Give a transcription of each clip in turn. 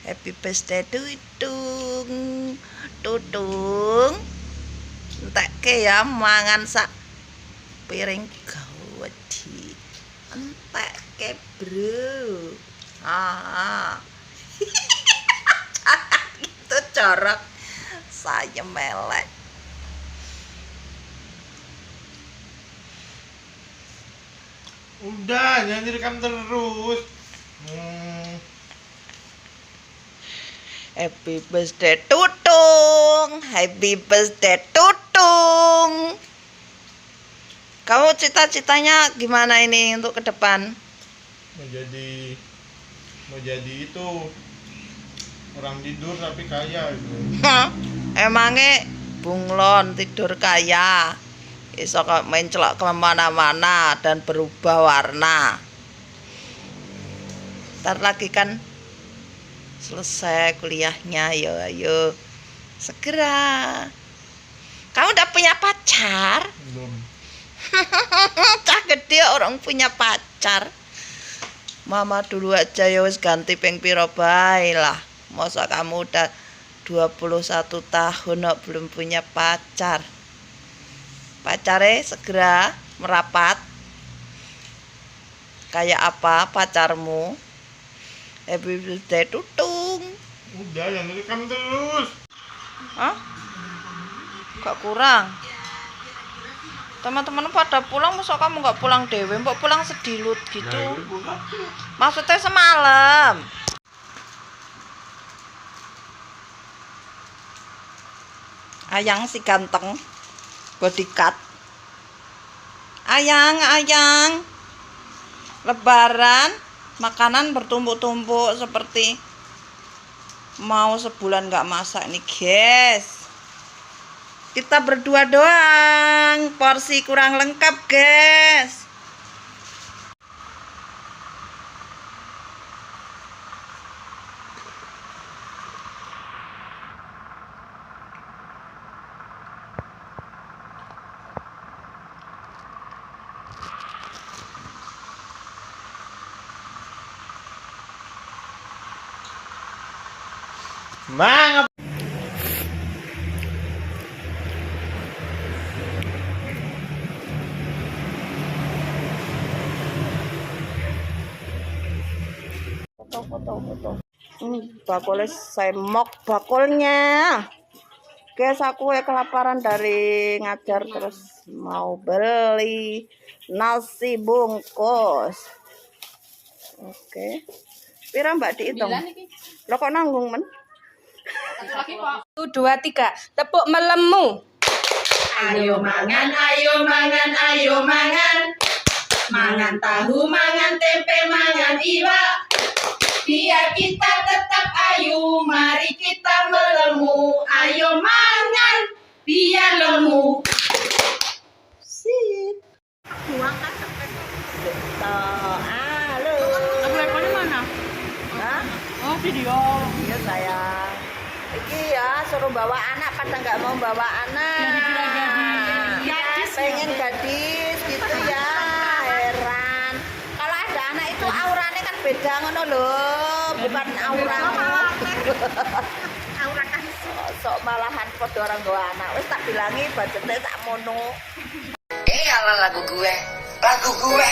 Happy birthday Tutung. Tutung. Entekke ya mangan sak piring gawedi. Entekke, Bro. Itu corok. Saya melek. Udah, jangan direkam terus. Happy birthday Tutung. Happy birthday Tutung. Kamu cita-citanya gimana ini untuk ke depan? Mau jadi itu orang tidur tapi kaya gitu. Emangnya bunglon tidur kaya, iso mencelok kemana-mana dan berubah warna. Ntar lagi kan selesai kuliahnya, ayo segera. Kamu udah punya pacar? Belum. Cah gede orang punya pacar. Mama dulu aja ya wis ganti ping piro bae lah. Masa kamu udah 21 tahun kok belum punya pacar. Pacare segera merapat. Kayak apa pacarmu? Happy birthday Tutung. Udah, jangan direkam terus. Hah? Gak kurang. Teman-teman pada pulang, masa kamu nggak pulang dewe? Mbok pulang sedilut gitu. Maksudnya semalam. Ayang si ganteng, bodyguard. Ayang. Lebaran, makanan bertumpuk-tumpuk seperti mau sebulan nggak masak nih, guys. Kita berdua doang, porsi kurang lengkap, guys. Mang. Foto. Bakulnya semok bakulnya. Guys, aku kelaparan dari ngajar terus mau beli nasi bungkus. Oke. Pira Mbak dihitung? Lo kok nanggung, Men? 1, 2, 3. Tepuk melemu. Ayo mangan, ayo mangan, ayo mangan. Mangan tahu, mangan tempe, mangan iwak. Biar kita tetap ayu, mari kita melemu. Ayo mangan, biar lemu. Sip. Halo. Teleponnya mana? Hah? Oh, video. Iya sayang. Iki ya suruh bawa anak pada nggak mau bawa anak. Pengen gadis gitu ya. Heran. Kalau ada anak itu auranya kan beda ngono loh, bukan aura. Aura kan sok malahan podo orang bawa anak. Wis tak bilangi budgetnya tak mono. Ala lagu gue, ya, lagu gue.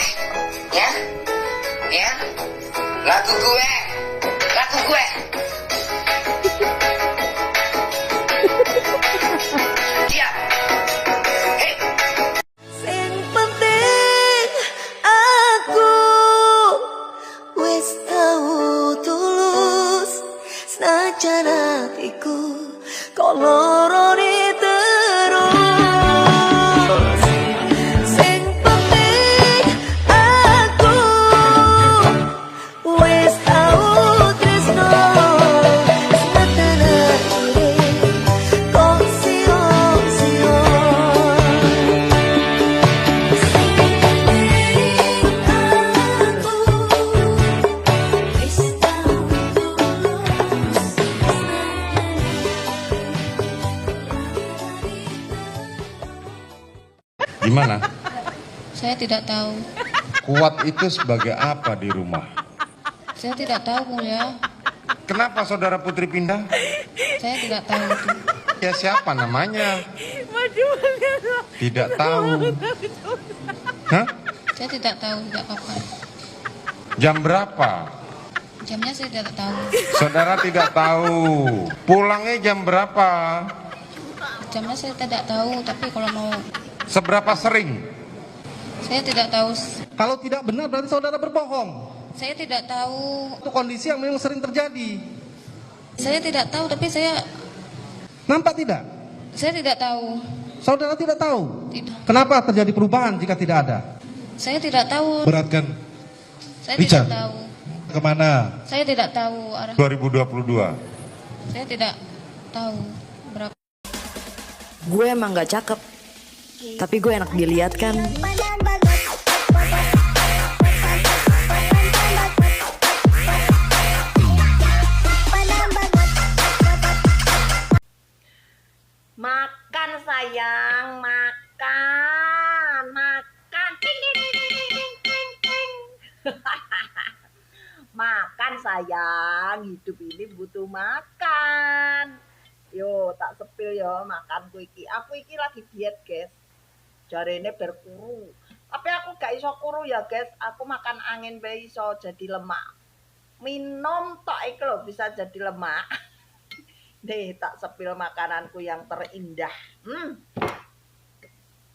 Siap. Hey. Sing penting aku wis tau tulus senajan hatiku kok lorone terus. Sing penting aku wis tau tresno senajan hatiku kok sio-sio. Gimana? Saya tidak tahu. Kuat itu sebagai apa di rumah? Saya tidak tahu, Mulia. Kenapa saudara Putri pindah? Saya tidak tahu itu. Ya siapa namanya? Tidak tahu. Hah? Saya tidak tahu sejak kapan. Jam berapa? Jamnya saya tidak tahu. Saudara tidak tahu. Pulangnya jam berapa? Jamnya saya tidak tahu, tapi kalau mau Seberapa sering? saya tidak tahu. Kalau tidak benar berarti saudara berbohong. Saya tidak tahu. Itu kondisi yang memang sering terjadi. Saya tidak tahu, tapi saya Nampak tidak? tidak tahu. Saudara tidak tahu. Tidak. Kenapa terjadi perubahan jika tidak ada? Saya tidak tahu. Beratkan. Saya Richard. tidak tahu. Kemana? Saya tidak tahu arah. 2022. Saya tidak tahu berapa. Gue emang gak cakep, tapi gue enak dilihat kan. Makan sayang, makan, makan. Ting, ting, ting, ting, ting, ting, ting. Makan sayang, hidup ini butuh makan. Yo, tak sepil yo makan iki. Aku iki lagi diet, guys. Jarene berkuru. Tapi aku gak iso kuru ya, guys. Aku makan angin bae iso jadi lemak. Minum tok iki lho bisa jadi lemak. Nih, tak sepil makananku yang terindah.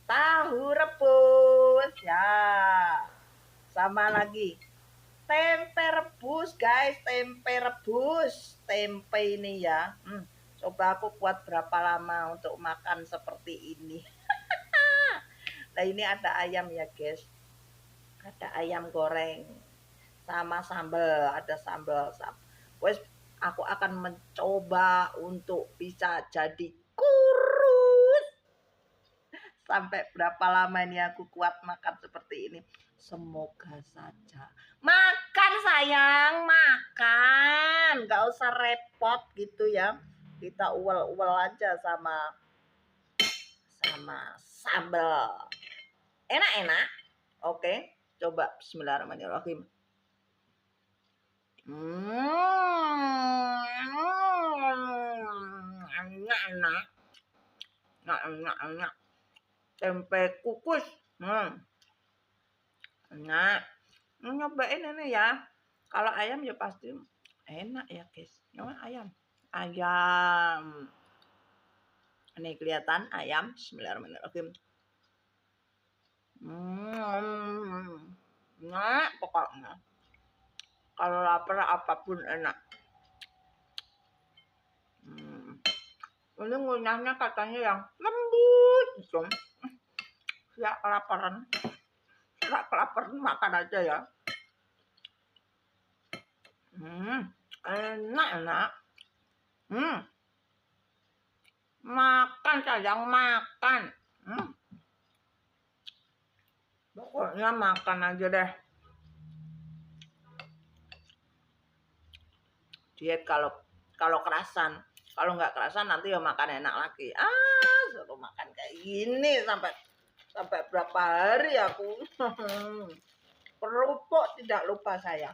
Tahu rebus ya. Sama lagi. Tempe rebus, guys. Tempe rebus. Tempe ini ya. Coba aku buat berapa lama untuk makan seperti ini. Nah, ini ada ayam ya, guys. Ada ayam goreng sama sambal, ada sambal. Wes aku akan mencoba untuk bisa jadi kurus. Sampai berapa lama ini aku kuat makan seperti ini. Semoga saja. Makan sayang, makan. Gak usah repot gitu ya. Kita uwel-uwel aja sama sambal. Enak-enak. Oke, coba bismillahirrahmanirrahim. Enak-enak. Enak-enak. Tempe kukus. Enak. Nyobain ini ya. Kalau ayam ya pasti enak ya, guys. Nyobain ayam. Ayam. Ini kelihatan ayam. Bismillahirrahmanirrahim. Enak pokoknya. Kalau lapar apapun enak. Ini ngunyahnya katanya yang lembut gitu. Ya kelaparan. Tidak kelaparan makan aja ya. Enak. Makan sayang, makan. Pokoknya makan aja deh. Diet kalau kerasan. Kalau nggak kerasan nanti ya makan enak lagi. Suruh makan kayak gini sampai berapa hari aku. Kerupuk tidak lupa saya.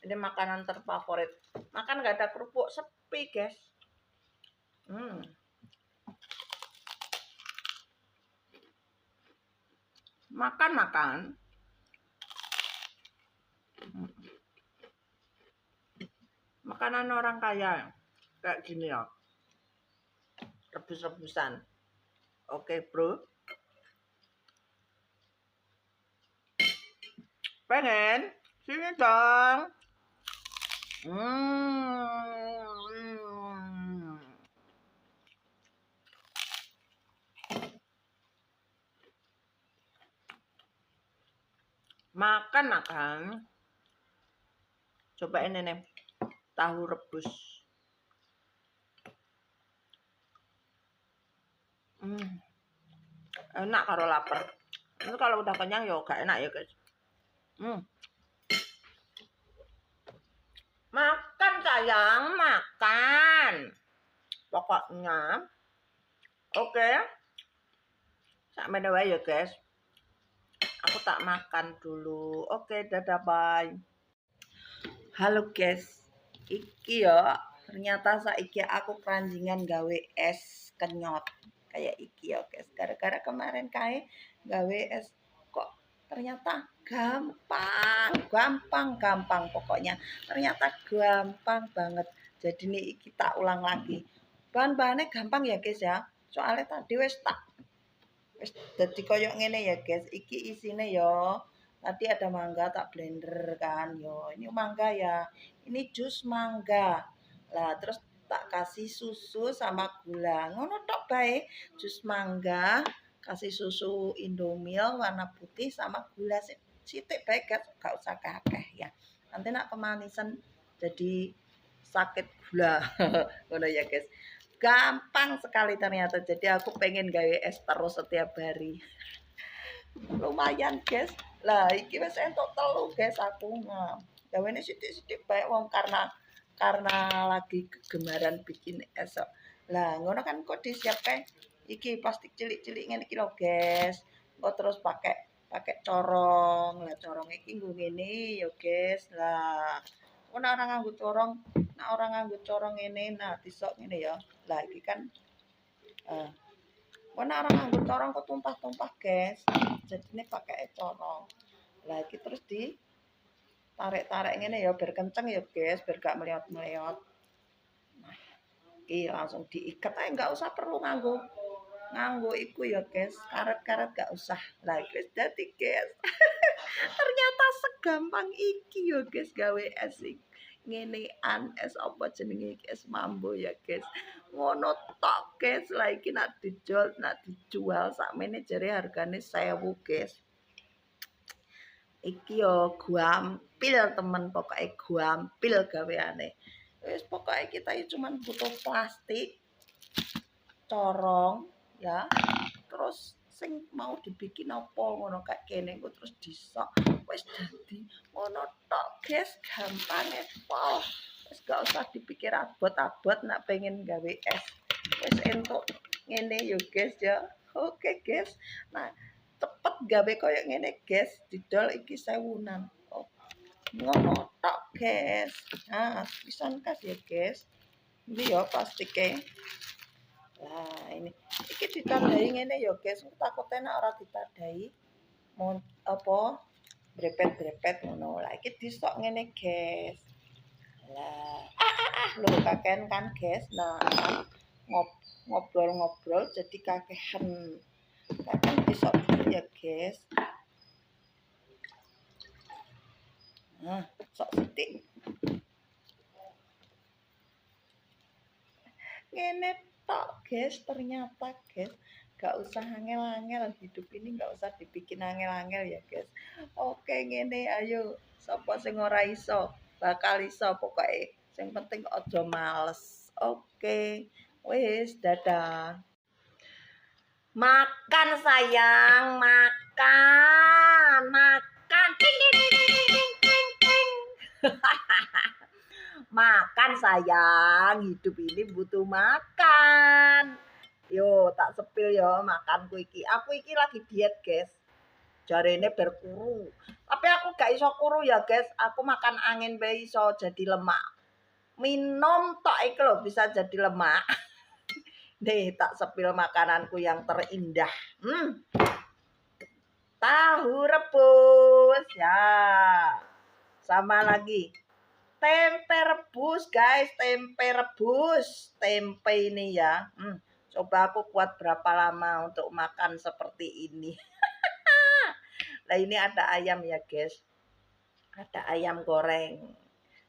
Ini makanan terfavorit. Makan nggak ada kerupuk sepi, guys. Makan. Makanan orang kaya kayak gini ya. Rebus-rebusan. Oke, bro. Pengen? Sini dong. Makan. Cobain ini. Tahu rebus. Enak kalau lapar. Ini kalau udah kenyang ya gak enak ya, guys. Makan sayang, makan. Pokoknya. Oke. Sampai dewa ya, guys. Aku tak makan dulu. Oke, dadah, bye. Halo, guys. Iki ya, ternyata saiki aku keranjingan gawe es kenyot kayak iki ya guys. Gara-gara kemarin kae gawe es kok ternyata gampang pokoknya. Ternyata gampang banget. Jadi nih iki tak ulang lagi. Bahan-bahannya gampang ya guys ya. Soalnya tadi wis dadi koyo ngene ya guys. Iki isine ya. Tadi ada mangga tak blender kan. Yo, ini mangga ya. Ini jus mangga. Lah terus tak kasih susu sama gula. Ngono tok bae. Jus mangga, kasih susu Indomil warna putih sama gula sithik bae guys, gak usah kakeh ya. Nanti nak kemanisan jadi sakit gula. Ngono ya guys. Gampang sekali ternyata. Jadi aku pengen gawe es terus setiap hari. Lumayan guys. Lah iki wis entuk telu guys aku. Nah, gawene sithik-sithik bae wong karena lagi kegemaran bikin es. Lah ngono kan kok disiapke iki plastik cilik-cilik ngene iki lho guys. Kok terus pakai corong. Lah corong iki nggo ngene ya guys. Lah ora nganggo corong, nek ora nganggo corong ngene nah disok ngene ya. Lah iki kan ora nganggo corong kok tumpah-tumpah guys. Jadine pakai corong. Lah iki terus tarik-tarik ngene ya biar kenceng ya guys, biar gak meliot-meliot. Nah, iki langsung diikat ae enggak usah perlu nganggo iku ya guys, karet-karet gak usah. Lah guys dadi guys. Ternyata segampang iki ya guys gawe es ngenean es apa jenenge es mambo ya guys. Ngono tok guys. Lah iki nak dijual sakmene jare hargane 1000 guys. Iki yo gampil temen, pokoknya gampil gaweane. Wis pokoknya kita cuma butuh plastik, corong ya. Terus sing mau dibikin apa ngono kayak kene engko terus disok. Wis dadi ngono tok guys, gampang pol. Wis gak usah dipikir abot-abot nak pengen gawe es. Wis entuk ngene yo guys ya. Oke guys. Nah, cepet gawe koyo ngene guys, didol iki 1000-an. Oh, ngono tok guys. Nah, pisan kas ya guys. Ini ya plastike. Lah ini iki ditandai ngene ya guys. Takute nek ora ditandai mon apa brepet-brepet ngono. Lah iki disok ngene guys. Lah lho kakean kan guys. Nah, ngobrol-ngobrol jadi kakehan. Kan disok dulu ya guys. Nah, sok sithik. Ngene tok guys, ternyata guys. Gak usah angel-angel, hidup ini gak usah dibikin angel-angel ya guys. Oke ngene ayo, sapa sing ora iso, bakal iso pokoke. Sing penting aja males. Oke. Wis, dadah. Makan sayang, makan. Ting ting ting ting ting ting ting. Makan sayang, hidup ini butuh makan. Yo, tak sepil yo makanku iki. Aku iki lagi diet, guys. Jarene berkuru. Tapi aku gak iso kuru ya, guys. Aku makan angin bae iso jadi lemak. Minum tok iki lho bisa jadi lemak. Nih, tak sepil makananku yang terindah. Tahu rebus ya. Sama lagi tempe rebus guys, tempe rebus. Tempe ini ya. Coba aku buat berapa lama untuk makan seperti ini. Nah ini ada ayam ya guys. Ada ayam goreng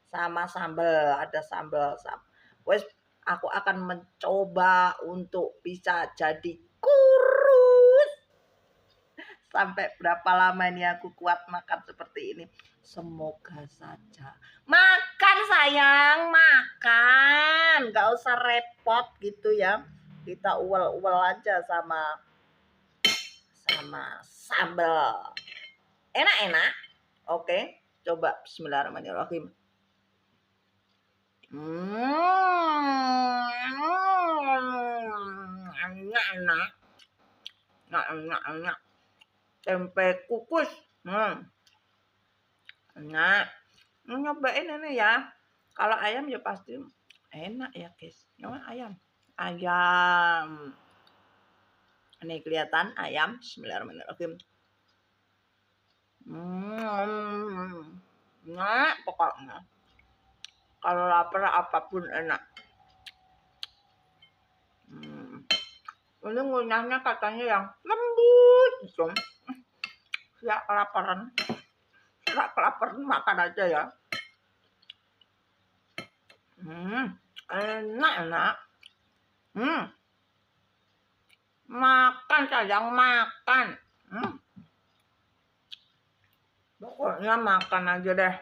sama sambal, ada sambal. Wes aku akan mencoba untuk bisa jadi kurus. Sampai berapa lama ini aku kuat makan seperti ini. Semoga saja. Makan sayang, makan. Gak usah repot gitu ya. Kita uwel-uwel aja sama sambal. Enak-enak. Oke, coba bismillahirrahmanirrahim. Enak. Tempe kukus. Enak. Nyobain ini ya. Kalau ayam ya pasti enak ya guys. Namanya ayam. Ayam. Ini kelihatan ayam. Bismillahirrahmanirrahim. Enak pokoknya. Kalau lapar apapun enak. Ini ngunyahnya katanya yang lembut gitu. Ya kelaparan. Kelaparan makan aja ya. Enak. Makan sayang, makan. Pokoknya makan aja deh.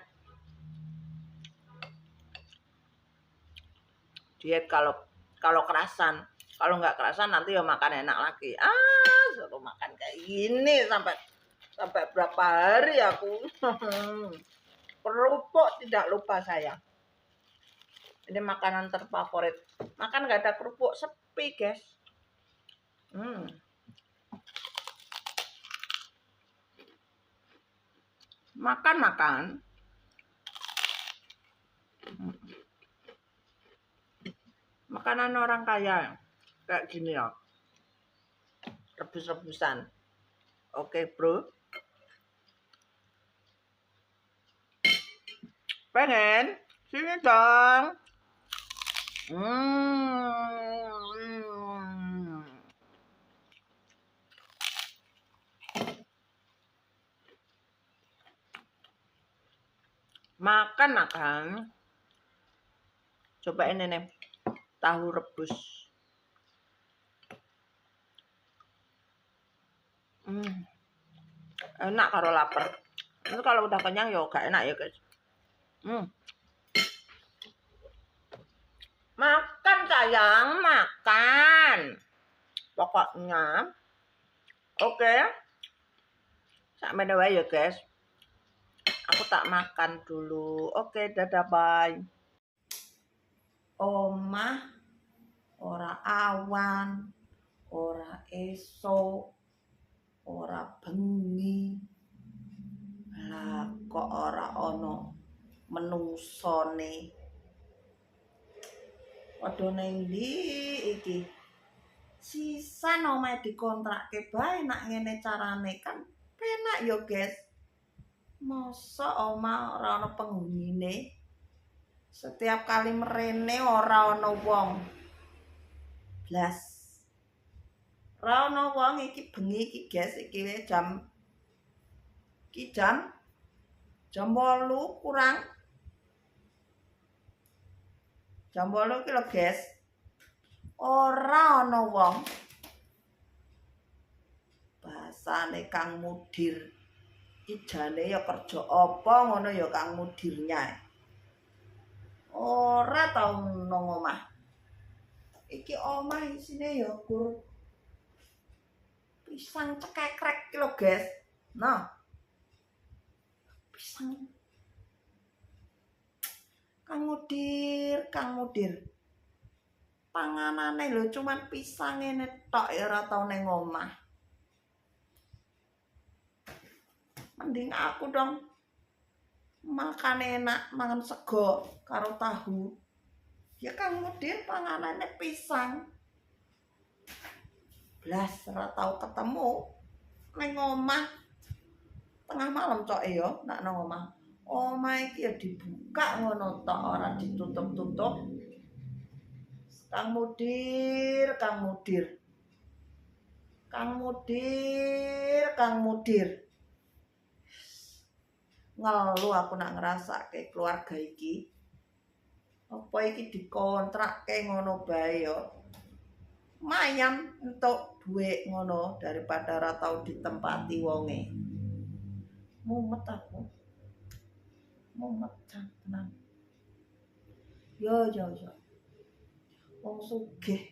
Diet kalau kerasan. Kalau nggak kerasan nanti ya makan enak lagi. Suruh makan kayak gini sampai berapa hari aku. Kerupuk tidak lupa saya. Ini makanan terfavorit. Makan nggak ada kerupuk, sepi guys. Makan. Makanan orang kaya kayak gini ya. Rebus-rebusan. Oke, bro. Pengen? Sini dong. Makan. Coba ini nih. Tahu rebus. Enak kalau lapar. Itu kalau udah kenyang ya gak enak ya guys. Makan sayang, makan. Pokoknya. Oke. Sampai wae ya guys. Aku tak makan dulu. Oke, dadah, bye. Omah ora awan, ora esok, ora bengi. Lah kok ora ono menungsone. Padha ning ndi iki? Sisan omahe dikontrakke bae nak ngene carane kan penak yo, guys. Masa omah ora ono penghunine? Setiap kali merene ora ono wong. Blas. Ora ono wong iki bengi iki, guys. Iki jam 8 kurang. Jam 8 iki lho, guys. Ora ono wong. Bahasane Kang Mudir. Iki jane ya kerja apa ngono ya Kang Mudirnya. Ora tau nang omah. Iki omah isine ya gur pisang cekekrek iki lho, guys. Nah. Pisang. Kang Mudir. Panganane lho cuman pisang ngene tok ya ora tau ning omah. Mending aku dong makan enak, mangan sego karo tahu. Ya Kang Mudir panganane pisang. Blas ora tau ketemu ning omah. Tengah malam cok yo nak nang omah. Omah iki ya dibuka ngono tok ora ditutup-tutup. Kang Mudir. Ngeluh aku nak ngrasake keluarga iki. Apa iki dikontrakke ngono bae yo. Mayan entuk dhuwit ngono daripada ora tau ditempati wonge. Mumet aku. Mumet tenan. Yo. Wong sugih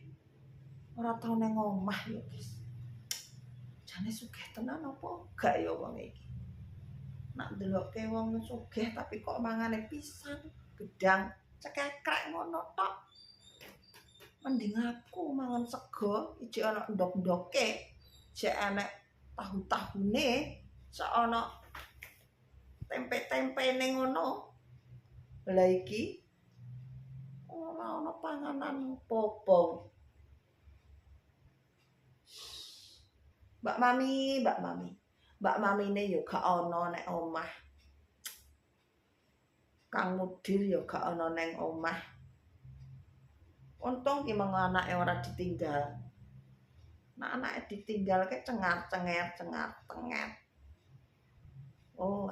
ora tau ning omah yo, guys. Jane sugih tenan apa gak ya wong iki? Nak ndelokke wong sugih tapi kok mangane pisang, gedang, cekekrek ngono tok. Mending aku mangan sego, ijek ana ndok-ndoke, jek enek tahu-tahune, sak ana tempe-tempene ngono. Lah iki ora ana panganan popo. Mbak Mami. Mbak Mamine ya gak ana nek omah. Kang Mudir ya gak ana neng omah. Untung ki meng anake ora ditinggal. Nek anake ditinggal ke cengar-cenger. Oh.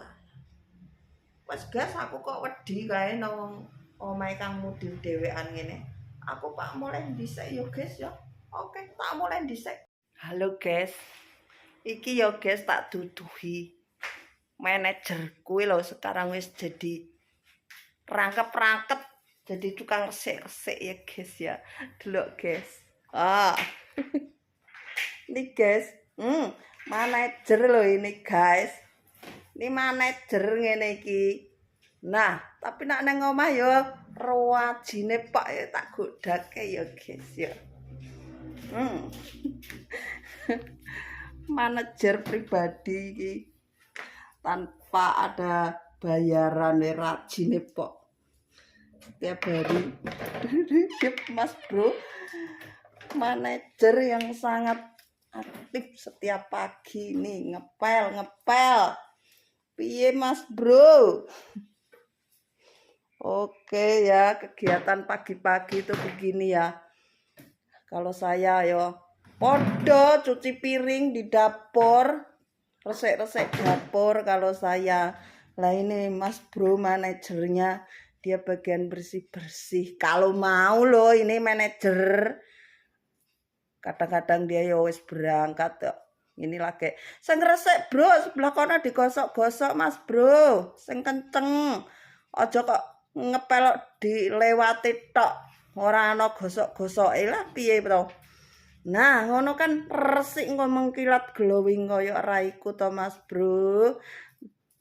Wes gas aku kok wedi kae nang omahe Kang Mudir dhewean ngene. Aku pak mulai dhisik ya, guys ya. Oke, tak mulai dhisik. Halo, guys. Iki ya, guys, tak duduhi. Manajer kuwi lho sekarang wis jadi rangkep-rangkep, jadi tukang resik-resik ya, guys ya. Delok, guys. Ini, guys. Manajer lho ini, guys. Ini manajer ngene iki. Nah, tapi nak nang omah ya rewajine Pak ya tak godake ya, guys ya. Manajer pribadi iki tanpa ada bayaran rajine Pak. Tiap hari. Mas Bro. Manajer yang sangat aktif setiap pagi nih ngepel. Piye Mas Bro? Oke ya, kegiatan pagi-pagi itu begini ya. Kalau saya yo podo cuci piring di dapur, resek-resek dapur kalau saya. Lah ini Mas Bro manajernya, dia bagian bersih-bersih. Kalau mau loh ini manajer. Kadang-kadang dia yo wis berangkat yo. Ini lagi sing resik Bro, sebelah kono digosok-gosok Mas Bro, sing kenceng. Aja kok ngepelok dilewati tok. Ora ana gosok-gosoke lah piye to. Nah, ngono kan resik ngomong kilat glowing kaya ora iku to Mas Bro.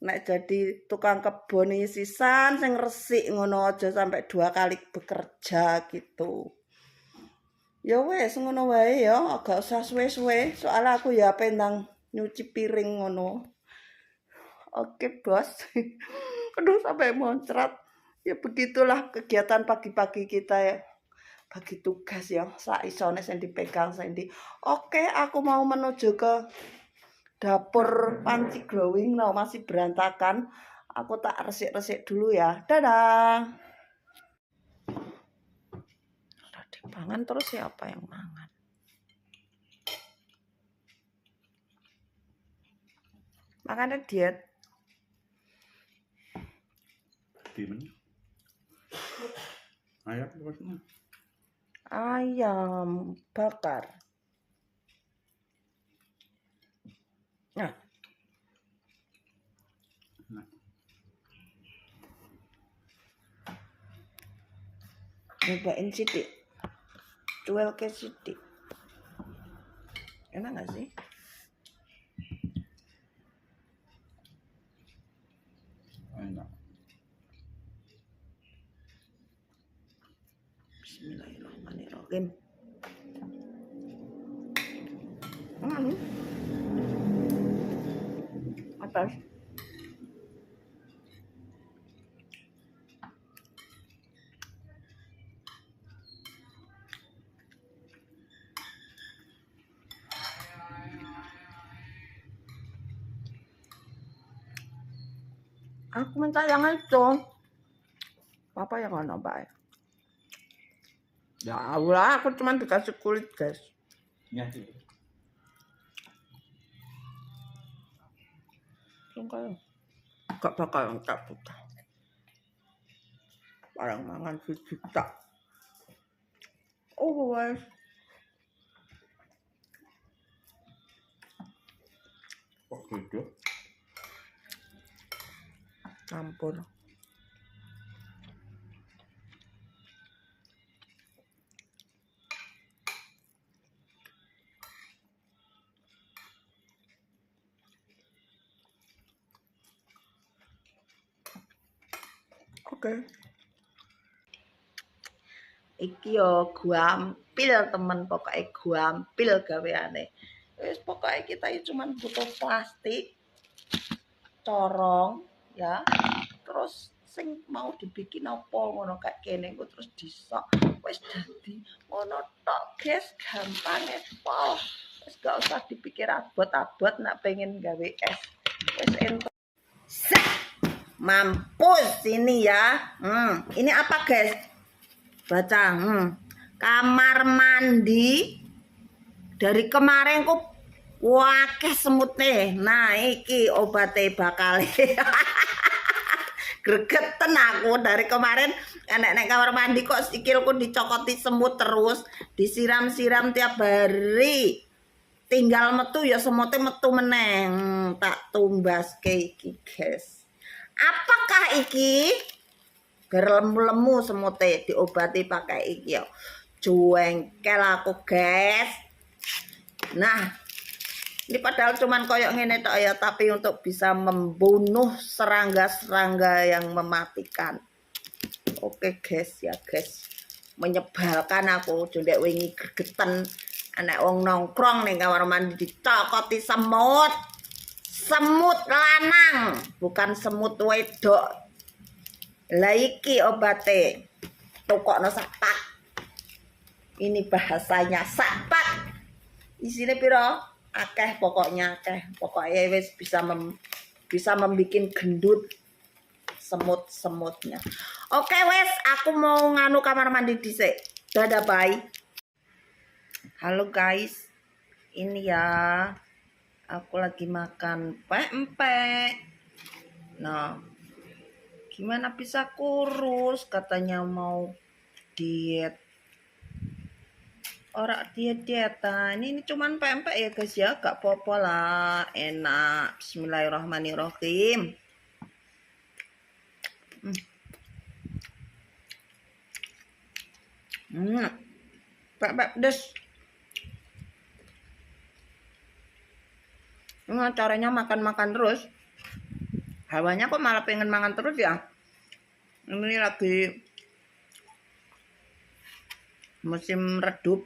Nek jadi tukang kebon sisan sing resik ngono aja sampai 2 kali bekerja gitu. Ya wes ngono wae ya, agak usah suwe-suwe. Soalnya aku ya pendang nyuci piring ngono. Oke, Bos. Aduh sampai muncrat. Ya begitulah kegiatan pagi-pagi kita ya. Bagi tugas ya, saisone sing dipegang Sandy. Oke, aku mau menuju ke dapur panci glowing no, masih berantakan. Aku tak resik-resik dulu ya. Dadah. Pangan terus siapa yang mangan? Makannya diet. Gimana? Ayam bosnya. Ayam bakar. Nah. Nyobain sidik. Cuel ke sidik. Enak gak sih? Enak. Bismillahirrahmanirrahim. Atas. Aku minta yang itu. Papa yang mana baik? Ya Allah, aku cuma dikasih kulit, guys. Ya, Gak bakal cabut. Barang mangan sejuta. Oh, guys. kok gitu? Campur. Oke. Iki yo guampil temen, pokoknya guampil gaweane. Wis pokoknya kita cuma butuh plastik, corong, ya, terus sing mau dibikin apa ngono kayak kene engko terus disok wis dadi ngono tok guys, gampang pol. Wis gak usah dipikir abot-abot nak pengen gawe es. Wis entuk. Mampus ini ya. Ini apa guys? Baca. Kamar mandi dari kemarin kok wakeh semutnya. Nah, iki obatnya bakal. Gregeten aku dari kemarin nek kamar mandi kok sikilku dicokoti semut terus, disiram-siram tiap hari. Tinggal metu ya semutnya metu meneng. Tak tumbas ke iki, guys. Apakah iki? Berlemu-lemu semutnya diobati pakai iki ya. Juengkel aku, guys. Nah, ini padahal cuman koyok ngene tok ya, tapi untuk bisa membunuh serangga-serangga yang mematikan. Oke guys ya guys, menyebalkan aku jondek wingi gregeten anak wong nongkrong ning kamar mandi dicokoti semut. Semut lanang, bukan semut wedok. Lah iki obate. Tokokno sapak. Ini bahasanya sapak. Isine piro? Akeh pokoknya akeh. Pokoknya wis bisa membikin gendut semut-semutnya. Oke wes, aku mau nganu kamar mandi dhisik. Dadah bye. Halo guys. Ini ya. Aku lagi makan pempek. Nah, gimana bisa kurus? Katanya mau diet. Orang diet-dietan. Ini cuman pempek ya guys ya. Gak apa-apa lah. Enak. Bismillahirrahmanirrahim. Pempek pedes. Nah, caranya makan-makan terus. Hawanya kok malah pengen makan terus ya. Ini lagi musim redup.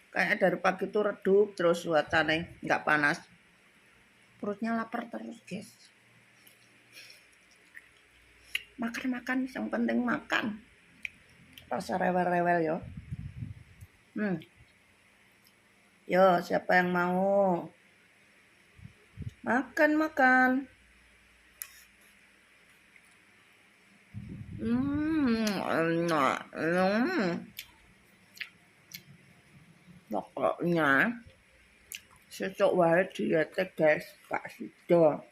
Kayaknya dari pagi tuh redup terus cuacanya nggak panas. Perutnya lapar terus guys. Makan-makan, yang penting makan. Rasa rewel-rewel yo. Yo, siapa yang mau? Makan. Enak. Pokoknya sesuk wae diete guys, Pak Sido.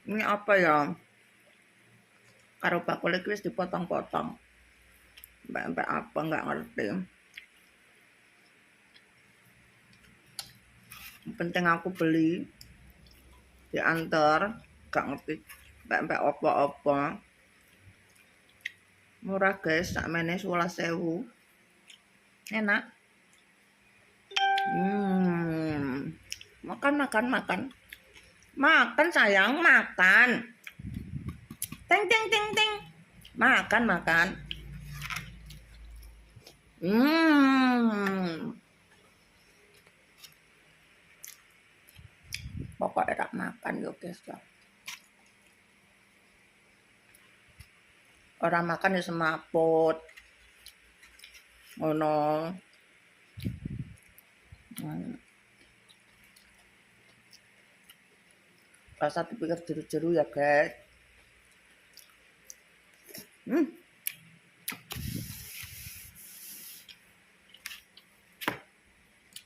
Ini apa ya? Karo bakul iki wis dipotong-potong. Mbak apa nggak ngerti. Yang penting aku beli diantar, gak ngerti mbak apa-apa. Murah guys, sak mene 11.000. Enak. Makan sayang, makan. Ting. Makan. Pokoknya tak makan yo guys ya. Orang makan ya semaput. Ngono. Rasa dipikir jeru-jeru ya guys.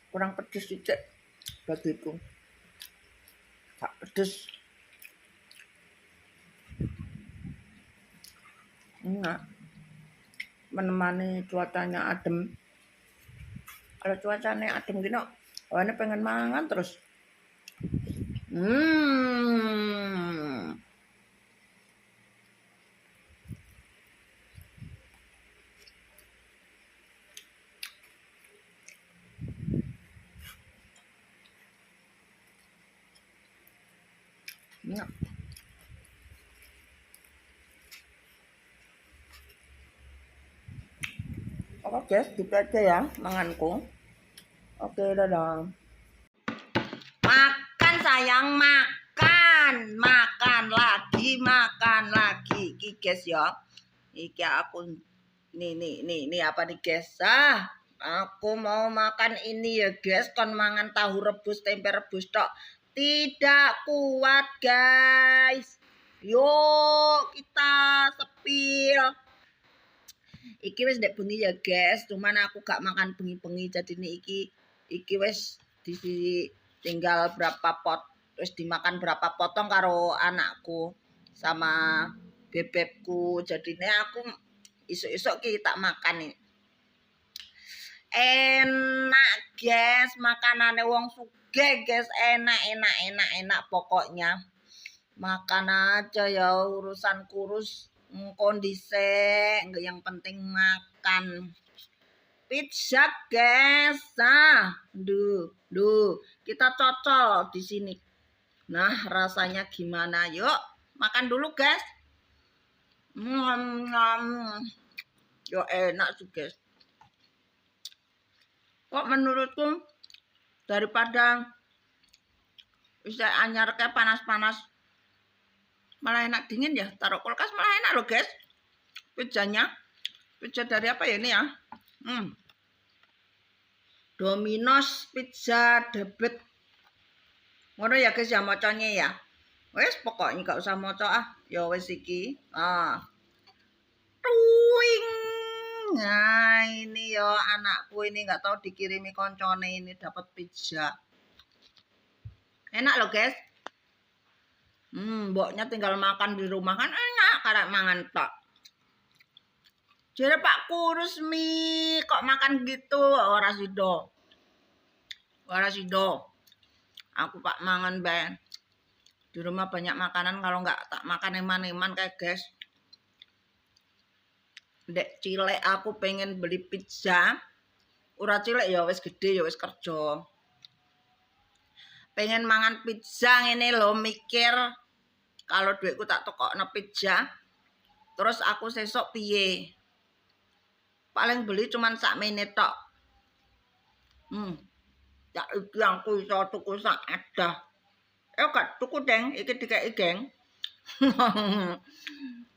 Kurang pedes dikit bagiku. Tak pedes. Enggak. Menemani cuacanya adem. Kalau cuacanya adem gini, ini pengen mangan terus. Oke guys, gitu aja ya manganku. Oke, dadah. Makan sayang, makan lagi. Iki guys ya. Iki aku nih apa nih guys? Aku mau makan ini ya guys, kon mangan tahu rebus, tempe rebus tok. Tidak kuat guys. Yuk kita sepil. Iki wis ndek bengi ya guys, cuman aku gak makan bengi-bengi jadi iki wis tinggal berapa pot, wis dimakan berapa potong karo anakku sama bebekku. Jadine aku isuk-isuk ki tak makan nih. Enak guys, makanane wong sugih guys, enak pokoknya. Makan aja ya, urusan kurus kondisi, yang penting makan. Pizza guys, duh, kita cocol di sini. Nah, rasanya gimana? Yuk, makan dulu guys. Yo enak sih guys. Kok menurutku daripada bisa anyar kayak panas-panas malah enak dingin ya, taruh kulkas malah enak loh guys. Pizzanya pizza dari apa ya ini ya, Domino's Pizza Debet ngono ya guys ya mocone ya. Wes pokoknya gak usah moco ya wes iki tuing. Nah ini ya anakku ini nggak tahu dikirimi koncone ini dapat pizza. Enak loh guys. Mboknya tinggal makan di rumah kan enak karek mangan tok. Jare Pak kurus mi kok makan gitu ora sido. Aku Pak mangan bae. Di rumah banyak makanan, kalau nggak tak makan eman-eman kayak guys. Dek cilek aku pengen beli pizza. Ora cilek ya wis gede ya wis kerja. Pengen mangan pizza ngene lho, mikir kalau duitku tak tokokno pizza. Terus aku sesok piye? Paling beli cuman sak menit tok. Tak iki aku iso tuku sak adah. Gak tuku deng, iki dikeki geng.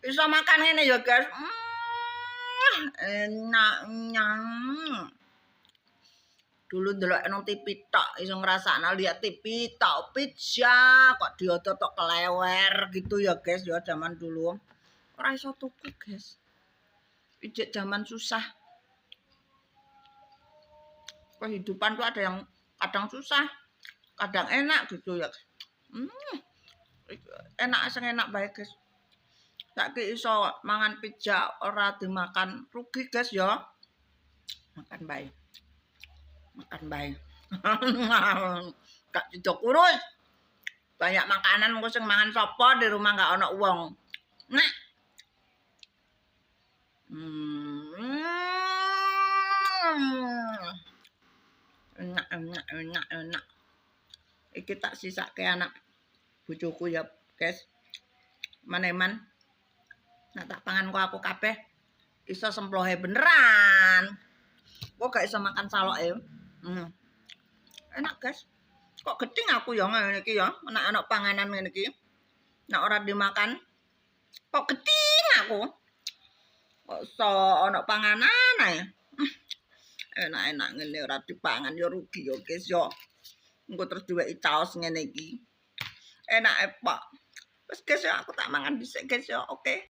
Iso makan ngene ya guys. Enaknya. Dulu ndelok nang TV tok iso ngrasakno lihat TV tok pizza kok dioto tok kelewer gitu ya guys ya zaman dulu. Ora iso tuku guys. Ijek zaman susah. Kehidupan tuh ada yang kadang susah, kadang enak gitu ya. Enak sing enak bae guys. Saiki iso mangan pizza ora dimakan rugi guys ya. Makan bae. Gak tidak kurus. Banyak makanan engko sing mangan sapa di rumah gak ana uang. Nah. Enak. Iki tak sisake anak bojoku ya guys. Maneman. Nah tak pangan kok aku kabeh iso semplohe beneran. Kok gak iso makan saloke. Enak guys. Kok gedeng aku ya ngene iki ya, anak-anak panganan ngene iki. Nek ora dimakan kok gedeng aku. Kok iso ana panganan ae. Enak-enak ngene ora dipangan ya rugi ya guys ya. Engko terus diweki caos ngene iki. Enak Pak. Wes guys ya aku tak mangan dhisik guys ya. Oke.